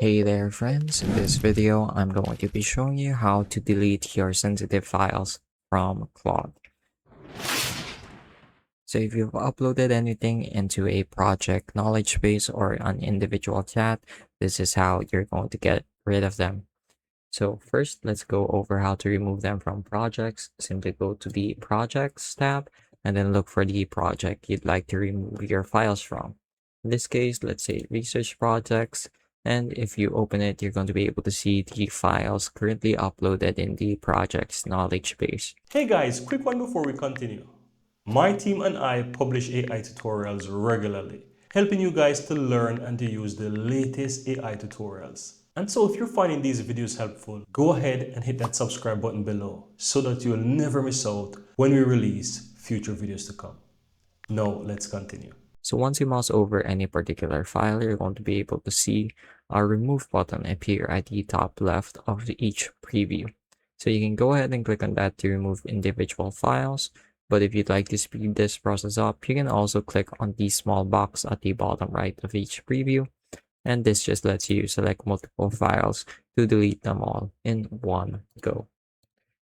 Hey there friends, in this video I'm going to be showing you how to delete your sensitive files from Claude. So if you've uploaded anything into a project knowledge base or an individual chat, this is how you're going to get rid of them. So first, let's go over how to remove them from projects. Simply go to the Projects tab and then look for the project you'd like to remove your files from. In this case, let's say Research Projects. And if you open it, you're going to be able to see the files currently uploaded in the project's knowledge base. Hey guys, quick one before we continue. My team and I publish AI tutorials regularly, helping you guys to learn and to use the latest AI tutorials. And so if you're finding these videos helpful, go ahead and hit that subscribe button below so that you'll never miss out when we release future videos to come. Now let's continue. So once you mouse over any particular file, you're going to be able to see a remove button appear at the top left of each preview. So you can go ahead and click on that to remove individual files. But if you'd like to speed this process up, you can also click on the small box at the bottom right of each preview. And this just lets you select multiple files to delete them all in one go.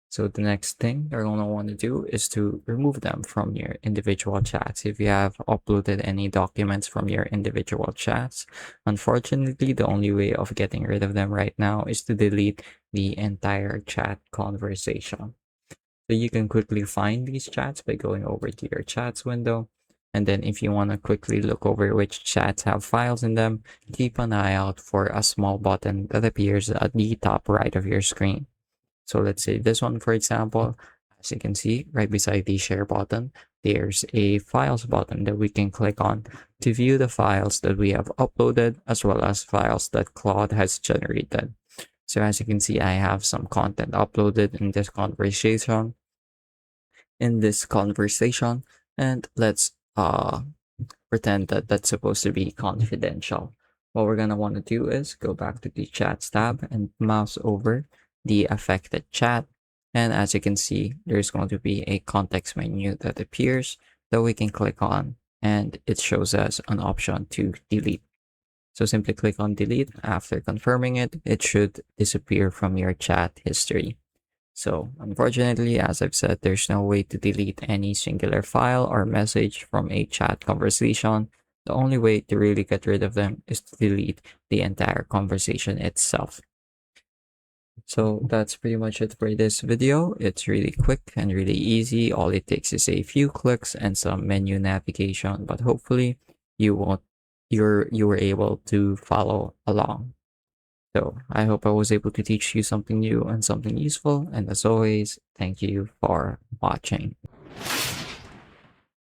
So the next thing you're going to want to do is to remove them from your individual chats. If you have uploaded any documents from your individual chats, unfortunately, the only way of getting rid of them right now is to delete the entire chat conversation. So you can quickly find these chats by going over to your chats window. And then if you want to quickly look over which chats have files in them, keep an eye out for a small button that appears at the top right of your screen. So let's say this one, for example, as you can see right beside the share button, there's a files button that we can click on to view the files that we have uploaded as well as files that Claude has generated. So as you can see, I have some content uploaded in this conversation. And let's pretend that that's supposed to be confidential. What we're going to want to do is go back to the chats tab and mouse over the affected chat. And as you can see, there's going to be a context menu that appears that we can click on, and it shows us an option to delete. So simply click on delete. After confirming it, it should disappear from your chat history. So unfortunately, as I've said, there's no way to delete any singular file or message from a chat conversation. The only way to really get rid of them is to delete the entire conversation itself. So that's pretty much it for this video. It's really quick and really easy. All it takes is a few clicks and some menu navigation, but hopefully you were able to follow along. So I hope I was able to teach you something new and something useful. And as always, thank you for watching.